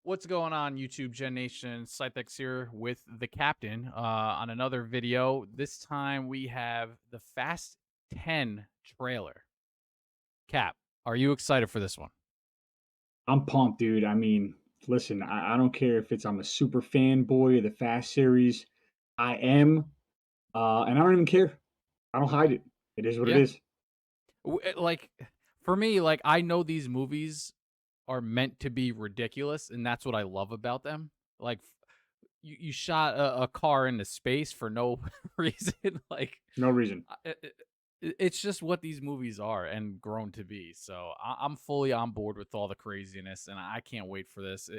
What's going on, YouTube Gen Nation? ScytheX here with the captain on another video. This time we have the Fast 10 trailer. Cap, are you excited for this one? I'm pumped, dude. I mean, listen, I don't care if I'm a super fanboy of the Fast series. I am, and I don't even care. I don't hide it. It is what it Yeah. is. Like, for me, like, I know these movies are meant to be ridiculous, and that's what I love about them. Like, you shot a car into space for no reason. Like, No reason. it's just what these movies are and grown to be. So I'm fully on board with all the craziness, and I can't wait for this.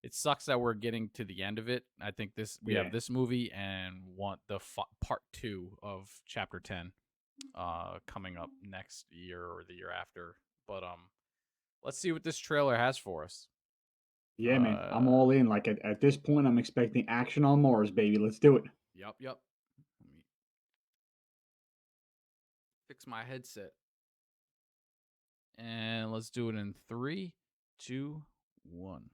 It sucks that we're getting to the end of it. I think we Yeah. have this movie and want the part 2 of chapter 10 coming up next year or the year after. But let's see what this trailer has for us. Yeah, man. I'm all in. Like at this point, I'm expecting action on Mars, baby. Let's do it. Yep. Let me fix my headset. And let's do it in 3, 2, 1.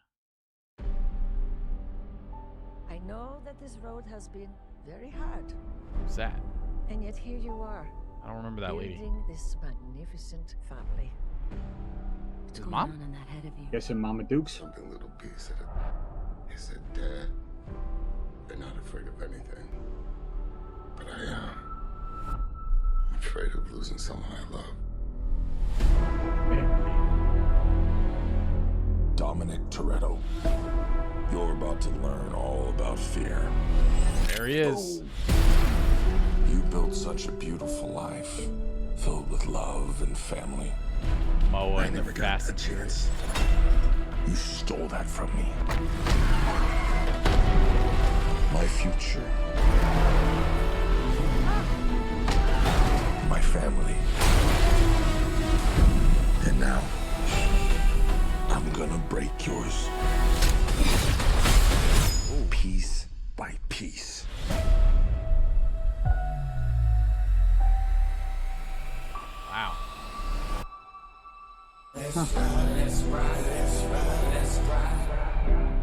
I know that this road has been very hard, Who's that? and yet here you are, I don't remember that lady. building this magnificent family. What's His going mom? on in that head of you? Guessing Mama Dukes. Something little piece of it. He said, Dad, you're not afraid of anything. But I am. I'm afraid of losing someone I love. Dominic Toretto, you're about to learn all about fear. There he is. You built such a beautiful life, filled with love and family. Momoa I and never the got Fast a chance. You stole that from me. My future. My family. And now, I'm gonna break yours. Piece by piece. Wow.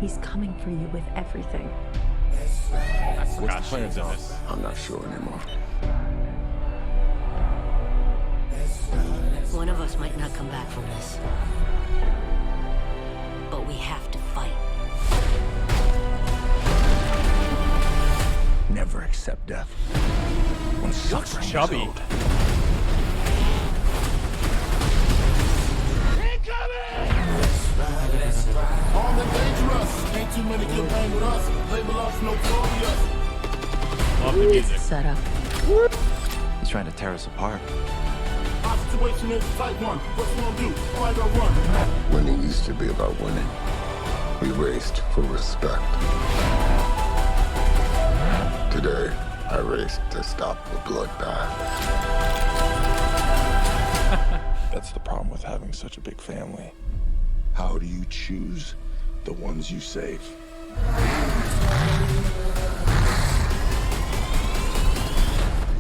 He's coming for you with everything. I forgot she was in this. I'm not sure anymore. One of us might not come back from this. But we have to fight. Never accept death. When suffering is chubby. owed. Armed and dangerous. Ain't too many can hang with us. Label us notorious. Love the music. Set up. He's trying to tear us apart. Our situation is type one. What you gonna do? Fight or run? Winning used to be about winning. We raced for respect. Today, I raced to stop the bloodbath. That's the problem with having such a big family. How do you choose the ones you save?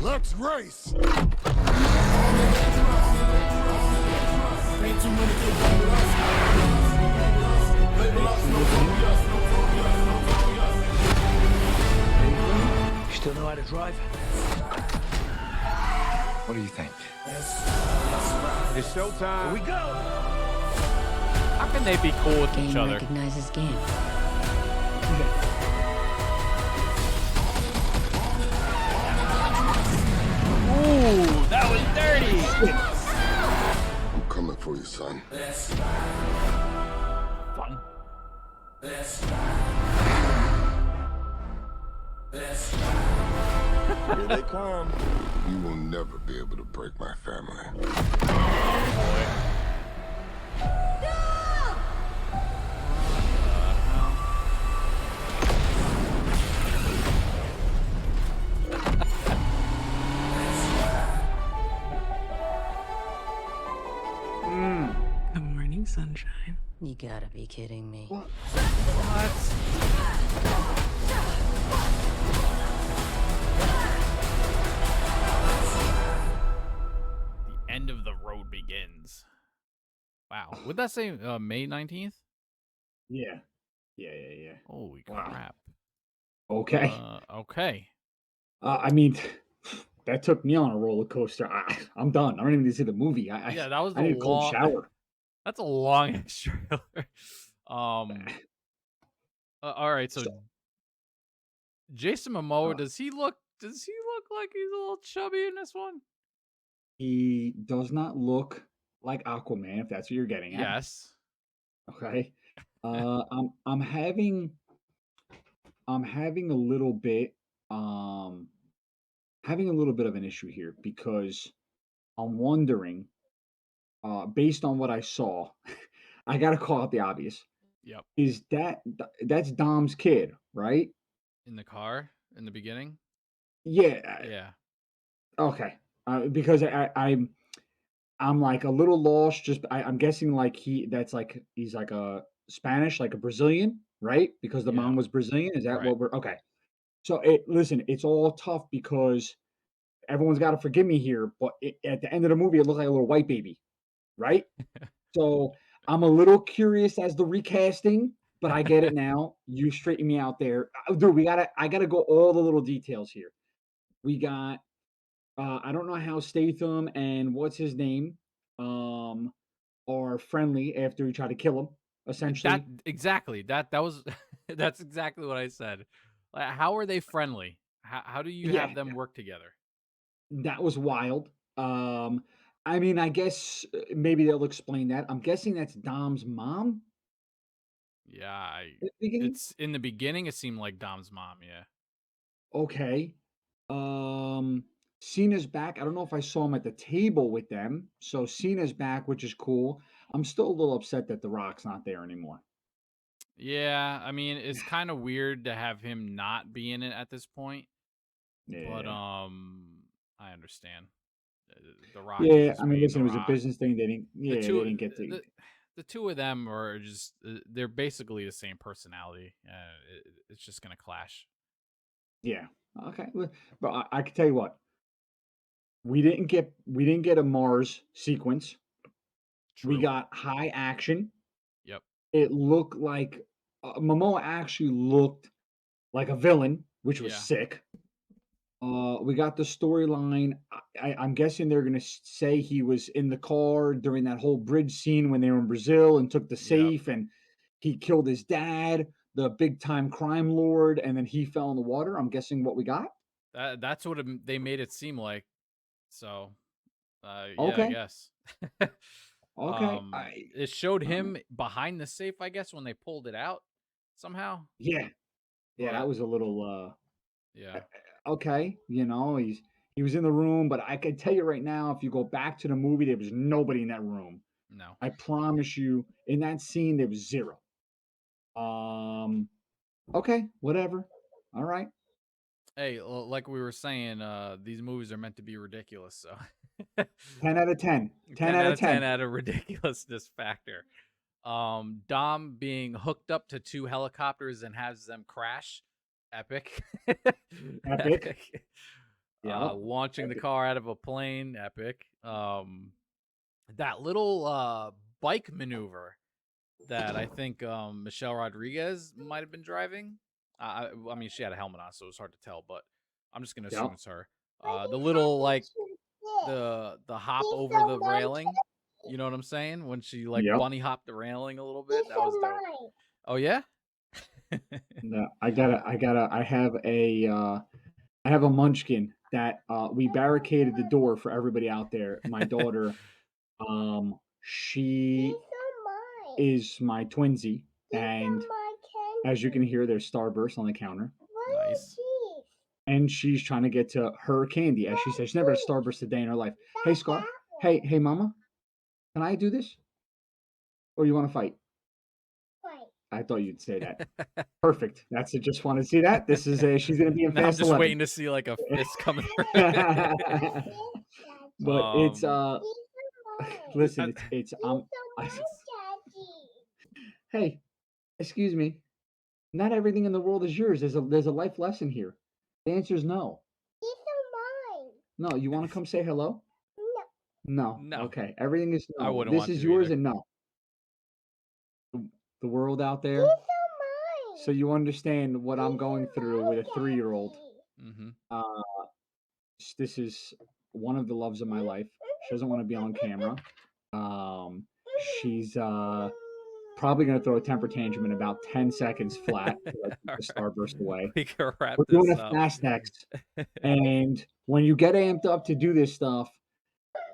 Let's race. Ain't too many can hang with us. Label us notorious. You still know how to drive? What do you think? It's showtime. Here we go! How can they be cool with each Game other? recognizes game. Ooh, that was dirty. I'm coming for you, son. Fun. Here they come. You will never be able to break my family. Good morning, sunshine. You gotta be kidding me. The end of the road begins. Wow. Would that say May 19th? Yeah. Yeah. Holy Wow. crap. Okay. Okay. I mean, that took me on a roller coaster. I'm done. I don't even need to see the movie. Yeah, that was I a need a cold long. shower. That's a long ass trailer. Um. All right. So So, Jason Momoa, uh, does he look? Does he look like he's a little chubby in this one? he does not look like Aquaman, if that's what you're getting at. Yes. Okay. I'm having a little bit um having a little bit of an issue here because I'm wondering, based on what I saw, I gotta call out the obvious. Yep. Is that's Dom's kid, right? In the car in the beginning. Yeah. Yeah. Okay. Because I'm like a little lost. Just I'm guessing like that's like he's like a Spanish, like a Brazilian, right? Because the Yeah. mom was Brazilian. Is that Right. what we're okay? So listen, it's all tough because everyone's got to forgive me here, but at the end of the movie, it looked like a little white baby, right? So I'm a little curious as the recasting, but I get it now. You straighten me out there, dude. I gotta go all the little details here. We got I don't know how Statham and what's his name um are friendly after he tried to kill him. That Essentially, exactly. That was that's exactly what I said. Like, how are they friendly? How do you yeah, have them work together? that was wild. I mean, I guess maybe they'll explain that. I'm guessing that's Dom's mom Yeah, at the beginning. it's in the beginning it seemed like Dom's mom, yeah. Okay. Um, Cena's back. I don't know if I saw him at the table with them. So Cena's back, which is cool. I'm still a little upset that The Rock's not there anymore. Yeah, I mean, it's kind of weird to have him not be in it at this point, but Yeah. I understand. The Rock is Yeah, I just mean, being listen, The it was a Rock. business thing. They didn't. The Yeah, they two didn't get to. the two of them are just they're basically the same personality. It's just going to clash. Yeah. Okay. But I can tell you what, we didn't get a Mars sequence. We True. got high action. Yep. It looked like Momoa actually looked like a villain, which was Yeah. sick. We got the storyline. I'm guessing they're gonna say he was in the car during that whole bridge scene when they were in Brazil and took the Yep. safe and he killed his dad, the big time crime lord, and then he fell in the water. I'm guessing what we got. That's what they made it seem like. So, yeah, I Okay, guess. okay. It showed All right. him behind the safe, I guess, when they pulled it out somehow. Yeah, that But was a little yeah, okay. He was in the room, but I can tell you right now, if you go back to the movie, there was nobody in that room. no. I promise you, in that scene, there was zero. Um, okay, whatever. All right. Hey, like we were saying, these movies are meant to be ridiculous. So 10 out of 10. 10 10 out out of of 10 10. out of ridiculousness factor. Dom being hooked up to two helicopters and has them crash. Epic. Epic. Yeah. Launching the Epic. car out of a plane. Epic. That little bike maneuver that I think Michelle Rodriguez might have been driving. I mean, she had a helmet on, so it was hard to tell, but I'm just gonna assume Yep. it's her. The little like the hop over the railing. You know what I'm saying? When she like Yep. bunny hopped the railing a little bit. That was dope. Oh yeah? No, I have a munchkin that we barricaded the door for everybody out there. My daughter, she is my twinsy, and as you can hear, there's Starburst on the counter. Nice. And she's trying to get to her candy. As she says, she's never had a Starburst a day in her life. Hey, Scar. Hey, Mama. Can I do this? Or you want to fight? I thought you'd say that. Perfect. That's it. Just want to see that. This is she's going to be in Now I'm Fast just 11. waiting to see like a fist coming. But it's listen, it's hey, excuse me. Not everything in the world is yours. There's a life lesson here. The answer is no. No, you want to come say hello? No. No. Okay. Everything is I no. wouldn't This want is to yours either. and no. The world out there. so you understand what I'm going through with a 3-year-old. Mm-hmm. Uh, this is one of the loves of my life. She doesn't want to be on camera. She's probably going to throw a temper tantrum in about 10 seconds flat. Like the starburst away. We can wrap We're doing this a up. ScytheX, and when you get amped up to do this stuff,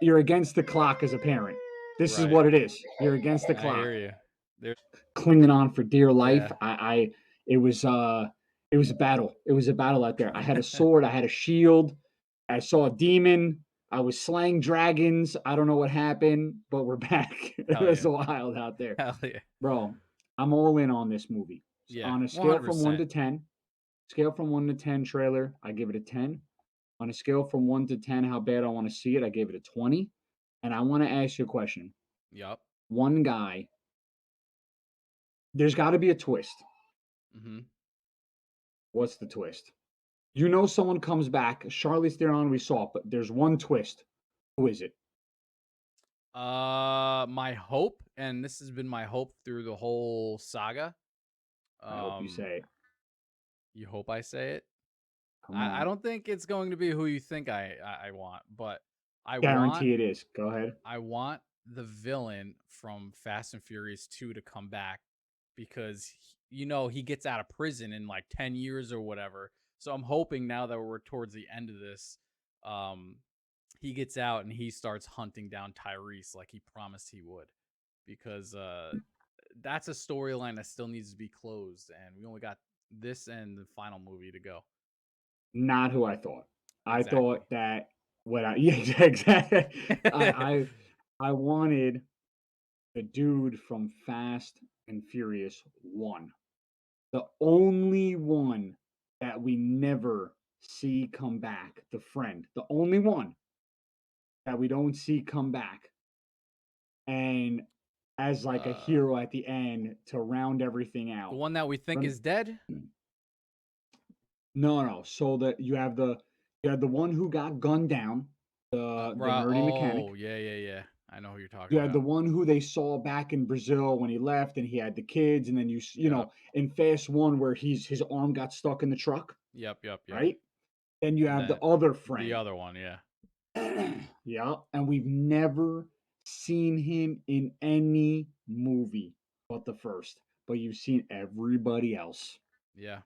you're against the clock as a parent. This is Right. what it is. You're against the I clock. hear you. There. Clinging on for dear life. Yeah. It was a battle. It was a battle out there. I had a sword, I had a shield, I saw a demon, I was slaying dragons. I don't know what happened, but we're back. It Hell was yeah. wild out there. Hell yeah. Bro, I'm all in on this movie. Yeah. On a scale from 1 to 100%. 10, scale from 1 to 10 trailer, I give it a 10. On a scale from 1 to 10, how bad I want to see it, I gave it a 20. And I want to ask you a question. Yup. One guy, there's got to be a twist. Mm-hmm. What's the twist? You know someone comes back. Charlize Theron, we saw, but there's one twist. Who is it? My hope, and this has been my hope through the whole saga. I hope you say it. You hope I say it? Come on. I don't think it's going to be who you think I want, but I guarantee it is. Go ahead. I want the villain from Fast and Furious 2 to come back because he gets out of prison in like 10 years or whatever. So I'm hoping now that we're towards the end of this, he gets out and he starts hunting down Tyrese like he promised he would, because that's a storyline that still needs to be closed, and we only got this and the final movie to go. Not who I thought. Exactly. I thought that yeah, exactly. I wanted the dude from Fast and Furious 1. The only one that we never see come back, the friend. The only one that we don't see come back. And as like a hero at the end to round everything out. The one that we think is dead? No. So that you have the one who got gunned down, the nerdy mechanic. Oh, yeah. I know who you're talking You about. had the one who they saw back in Brazil when he left, and he had the kids, and then you know in Fast 1 where his arm got stuck in the truck. Yep. Right. Then you have the other friend. The other one, yeah. Yeah, and we've never seen him in any movie but the first. But you've seen everybody else. Yeah.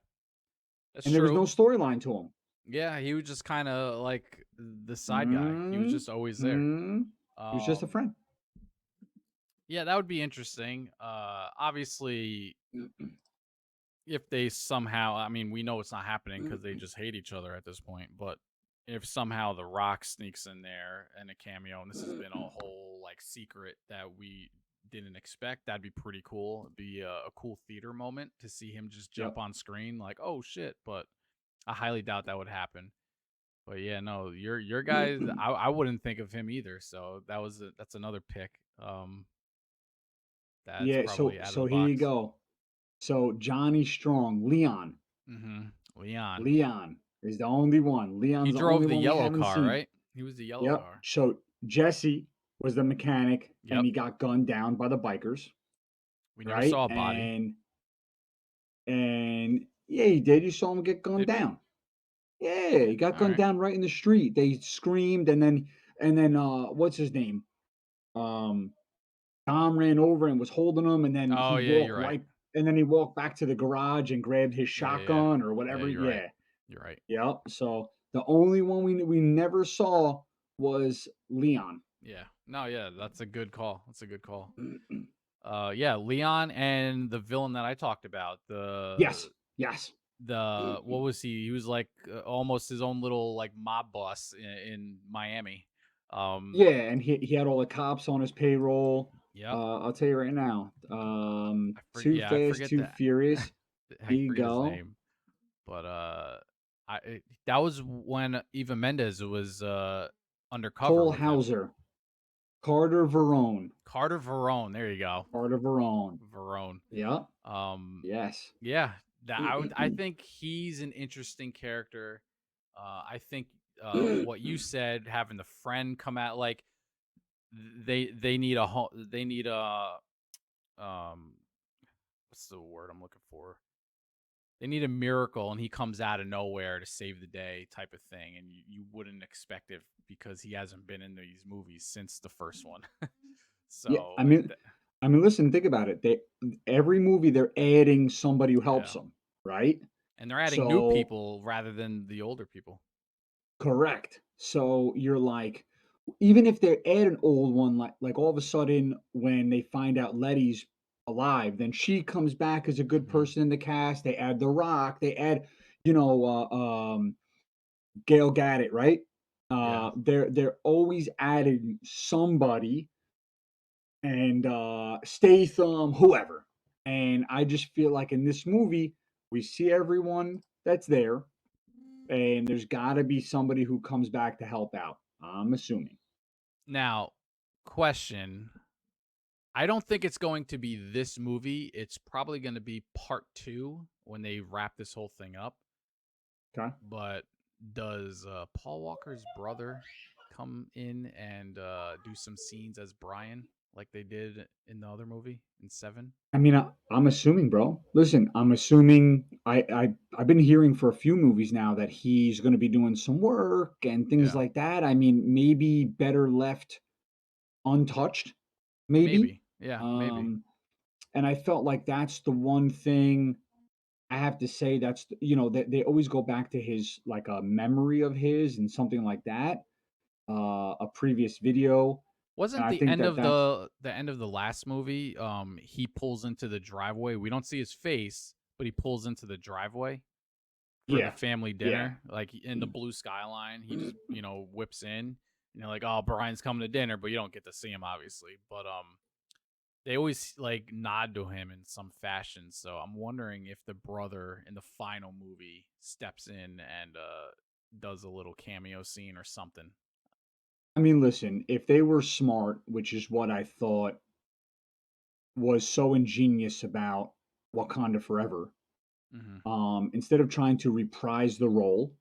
That's and true. There was no storyline to him. Yeah, he was just kind of like the side guy. He was just always there. He was just a friend. Yeah, that would be interesting. Obviously, if they somehow, I mean, we know it's not happening because they just hate each other at this point, but if somehow The Rock sneaks in there and a cameo, and this has been a whole like secret that we didn't expect, that'd be pretty cool. It'd be a cool theater moment to see him just jump on screen like, oh shit, but I highly doubt that would happen. But yeah, no, your guys, I wouldn't think of him either. So that's another pick. That's yeah, probably so here you go. So Johnny Strong, Leon. Mm-hmm. Leon is the only one. Leon's he drove the yellow car, right? He was the yellow car. So Jesse was the mechanic, and he got gunned down by the bikers. We never saw a body. And yeah, he did. You saw him get gunned down. Yeah, he got gunned down right in the street. They screamed, and then what's his name? Dom ran over and was holding him, and then you're right. And then he walked back to the garage and grabbed his shotgun or whatever. You're right. Yep. So the only one we never saw was Leon. Yeah. No, yeah, that's a good call. Yeah, Leon and the villain that I talked about. Yes. What was he? He was like almost his own little like mob boss in Miami. Yeah, and he had all the cops on his payroll. Yeah. I'll tell you right now. Too Fast, Too Furious. Here you go. His name. But that was when Eva Mendes was undercover. Cole Hauser. Carter Verone. There you go. Carter Verone. Yeah. Yes. Yeah. I think he's an interesting character. I think what you said, having the friend come out, like they need a what's the word I'm looking for? They need a miracle, and he comes out of nowhere to save the day, type of thing. And you wouldn't expect it because he hasn't been in these movies since the first one. Yeah, So, I mean, listen, think about it. Every movie they're adding somebody who helps yeah, them, right? and they're adding new So people rather than the older people. correct. So you're like, even if they add an old one, like all of a sudden when they find out Letty's alive, then she comes back as a good Hmm. person in the cast. They add The Rock. They add, you know, Gail Gadot, right? Yeah. They're always adding somebody and Statham, whoever. And I just feel like in this movie, we see everyone that's there, and there's got to be somebody who comes back to help out. I'm assuming. Now, question. I don't think it's going to be this movie. It's probably going to be part 2 when they wrap this whole thing up. Okay. But does Paul Walker's brother come in and do some scenes as Brian like they did in the other movie in 7? I mean, I'm assuming, bro. Listen, I'm assuming. I've been hearing for a few movies now that he's going to be doing some work and things Yeah. like that. I mean, maybe better left untouched, maybe. Maybe. Yeah, maybe. Um, and I felt like that's the one thing I have to say. That's they always go back to his like a memory of his and something like that, a previous video, and Wasn't I the think end that of that's the end of the last movie, he pulls into the driveway. We don't see his face, but he pulls into the driveway for the yeah, family yeah. dinner, like in the blue skyline. He just, whips in, and you're like, "Oh, Brian's coming to dinner," but you don't get to see him obviously. But they always like nod to him in some fashion. So I'm wondering if the brother in the final movie steps in and does a little cameo scene or something. I mean, listen, if they were smart, which is what I thought was so ingenious about Wakanda Forever, Hmm. instead of trying to reprise the role,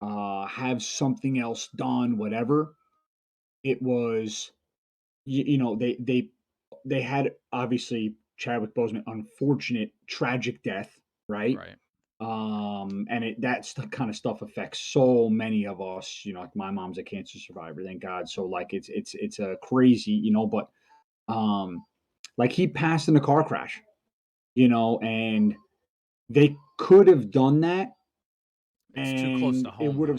have something else done, whatever, it was, they had obviously Chadwick Boseman, unfortunate, tragic death, right? Right. And that's the kind of stuff affects so many of us. Like my mom's a cancer survivor, thank God. So like it's a crazy, but um, like he passed in a car crash, and they could have done that, It's too close and to it home would have.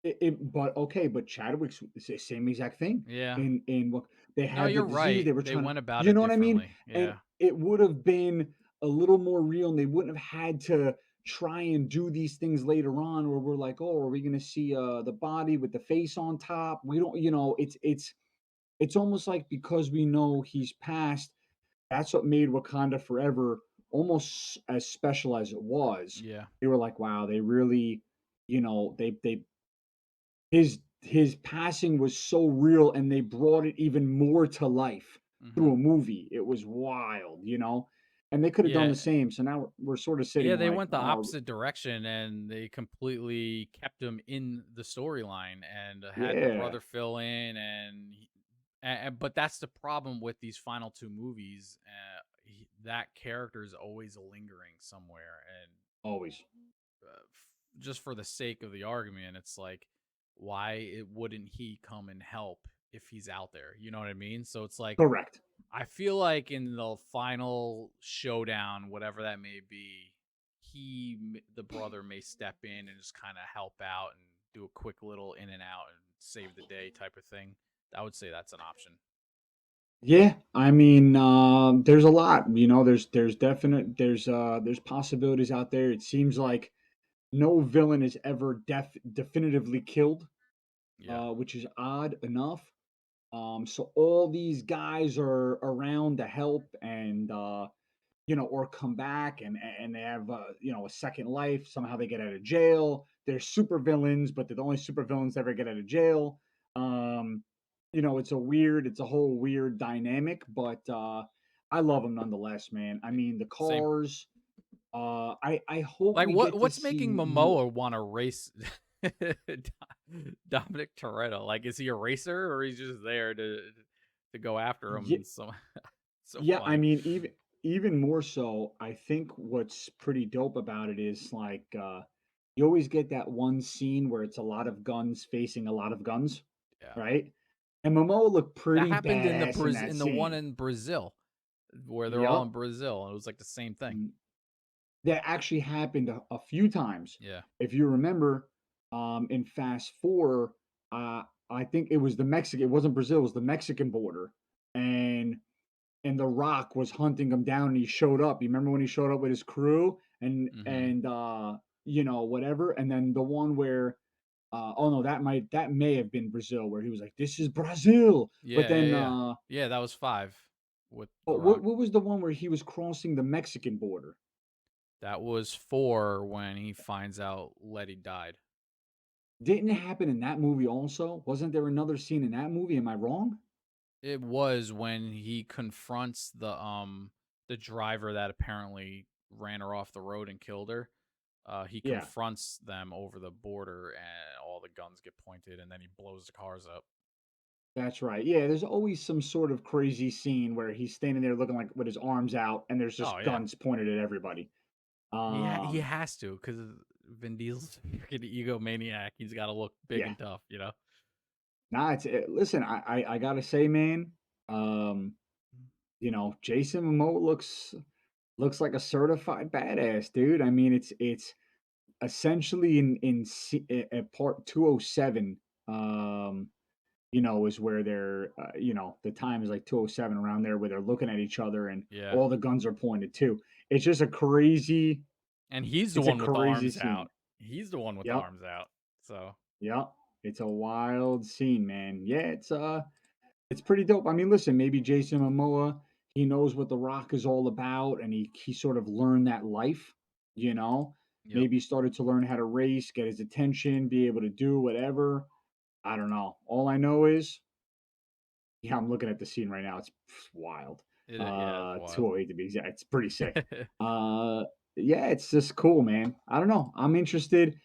though. But okay, but Chadwick's the same exact thing. Yeah. In what they No, had the you're disease, right. they were They trying to, went about you it know what I mean? differently. And Yeah. it would have been a little more real, and they wouldn't have had to try and do these things later on where we're like, oh, are we gonna see the body with the face on top? We don't, it's almost like because we know he's passed, that's what made Wakanda Forever almost as special as it was. Yeah. They were like, wow, they really, they his passing was so real, and they brought it even more to life Hmm. through a movie. It was wild, and they could have done Yeah. the same. So now we're sort of Yeah, sitting they like, went the oh opposite direction and they completely kept him in the storyline and had the yeah, brother fill in but that's the problem with these final 2 movies. That character is always lingering somewhere, and always just for the sake of the argument, it's like, wouldn't he come and help if he's out there? You know what I mean? So it's like, correct. I feel like in the final showdown, whatever that may be, the brother may step in and just kind of help out and do a quick little in and out and save the day type of thing. I would say that's an option. Yeah, I mean, there's a lot. There's possibilities out there. It seems like no villain is ever definitively killed, Yeah. which is odd enough. So all these guys are around to help and or come back, and they have a second life. Somehow they get out of jail. They're super villains, but they're the only super villains that ever get out of jail. Um, it's a whole weird dynamic, but I love them nonetheless, man. I mean, the Same. cars. I hope Like we get to what's see making more. Momoa want to race Dominic Toretto? Like, is he a racer or he's just there to go after him? Yeah, And so so yeah. I funny. mean, even more so, I think what's pretty dope about it is like you always get that one scene where it's a lot of guns facing a lot of guns, Yeah. right? And Momoa looked That pretty happened badass in that in the one scene. in Brazil where they're all in Yup. Brazil, and it was like the same thing. Mm, that actually happened a few times. Yeah. If you remember, in Fast Four, I think it was the Mexican. It wasn't Brazil. It was the Mexican border, and The Rock was hunting him down, and he showed up. You remember when he showed up with his crew Mhm. whatever. And then the one where, oh no, that may have been Brazil, where he was like, "This is Brazil," but Yeah, yeah, then yeah. Yeah, that was 5 with The oh, Rock. what was the one where he was crossing the Mexican border? That was 4 when he finds out Letty died. Didn't it happen in that movie also? Wasn't there another scene in that movie? Am I wrong? It was when he confronts the driver that apparently ran her off the road and killed her. He Yeah, confronts them over the border, and all the guns get pointed, and then he blows the cars up. that's right. Yeah, there's always some sort of crazy scene where he's standing there looking like with his arms out, and there's Oh just yeah, guns pointed at everybody. he Um, has to, because Vin Diesel's a freaking egomaniac. He's got to look big yeah. and tough, you know. Nah, listen, I gotta say, man, um, Jason Momoa looks like a certified badass, dude. I mean, it's essentially at part 207, is where they're, the time is like 207 around there where they're looking at each other and Yeah, all the guns are pointed too. It's just a crazy, and he's the it's a one with the crazy arms scene. out. He's the one with the Yep, arms out. So yep. It's a wild scene, man. Yeah, it's pretty dope. I mean, listen, maybe Jason Momoa, he knows what The Rock is all about, and he sort of learned that life, you know. yep. Maybe he started to learn how to race, get his attention, be able to do whatever. I don't know. All I know is, yeah, I'm looking at the scene right now. It's wild. Yeah, it's wild. 208 to be exact. It's pretty sick. Uh, yeah, it's just cool, man. I don't know. I'm interested. Hell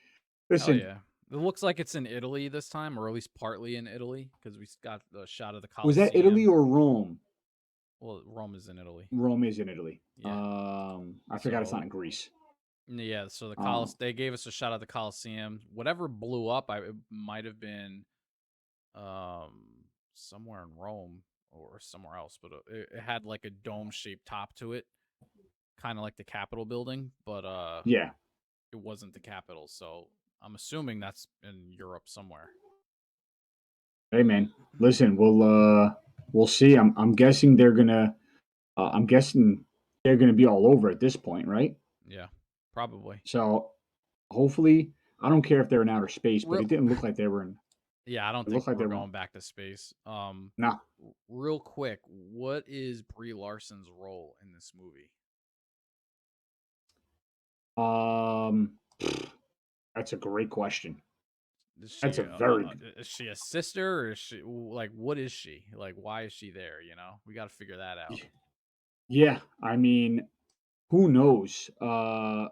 Listen, yeah. It looks like it's in Italy this time, or at least partly in Italy, because we got the shot of the was that Italy Colosseum. or Rome? Well, Rome is in Italy. Rome is in Italy. Yeah. I forgot it's not So in Greece. yeah, so the Um, they gave us a shot of the Colosseum. Whatever blew up, it might have been um somewhere in Rome or somewhere else, but it had like a dome shaped top to it, kind of like the Capitol building, but yeah. it wasn't the Capitol. So I'm assuming that's in Europe somewhere. Hey man, listen, we'll see. I'm guessing they're gonna be all over at this point, right? Yeah, probably. So hopefully, I don't care if they're in outer space, but Real it didn't look like they were in. Yeah, I don't It think looked like we're they were. going back to space. Nah. Real quick, what is Brie Larson's role in this movie? Um, that's a great question. Is That's she a very is she a sister, or is she like, what is she? Like, why is she there? You know, we got to figure that out. yeah. I mean, who knows? Uh,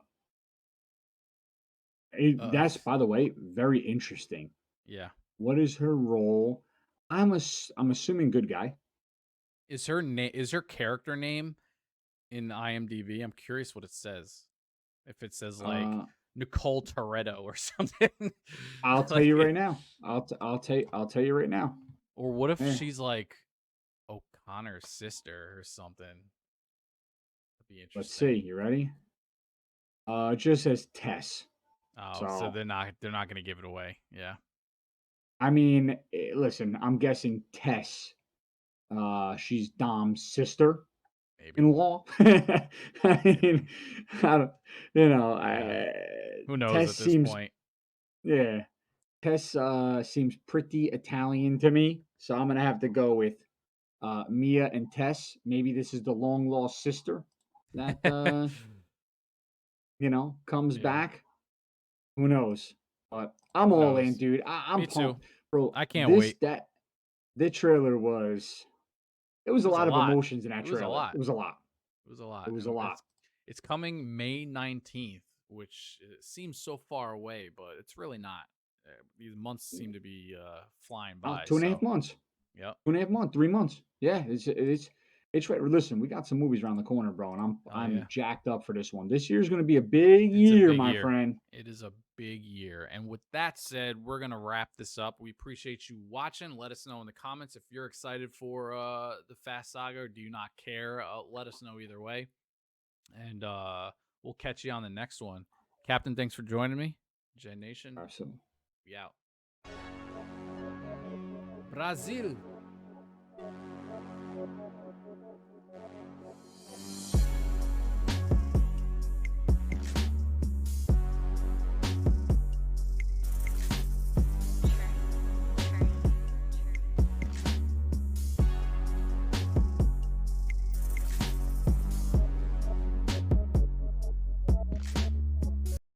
That's by the way very interesting. yeah. What is her role? I'm assuming good guy. Is her name, is her character name in IMDb? I'm curious what it says. If it says like Uh, Nicole Toretto or something, I'll tell you like, right now. I'll tell you right now. or what if Eh, she's like O'Connor's sister or something? That'd be let's interesting. see. You ready? It just says Tess. Oh, so So they're not gonna give it away. Yeah, I mean, listen. I'm guessing Tess. She's Dom's sister maybe. in law. I mean, I don't. You know, Yeah. Who knows Tess at this seems. point? Yeah, Tess seems pretty Italian to me. So I'm gonna have to go with Mia and Tess. Maybe this is the long lost sister that comes Yeah. back. Who knows? But I'm Who all in, knows? dude. I'm Me too. pumped, bro. I can't wait. The trailer was. It was It a was a lot of lot. emotions in that It was a trailer. lot. It was a lot. It was a lot, It was a and lot. it's coming May 19th, which seems so far away, but it's really not. These months seem to be flying by. 2.5 So, months. yep. 2.5 months. 3 months. Yeah, it's It's right. Listen, we got some movies around the corner, bro, and I'm yeah. jacked up for this one. This year's gonna be a big It's a year, big my year. friend. It is a big year. And with that said, we're going to wrap this up. We appreciate you watching. Let us know in the comments if you're excited for the Fast Saga or do you not care. Let us know either way. And we'll catch you on the next one. Captain, thanks for joining me. Gen Nation, Awesome. we out. Brazil.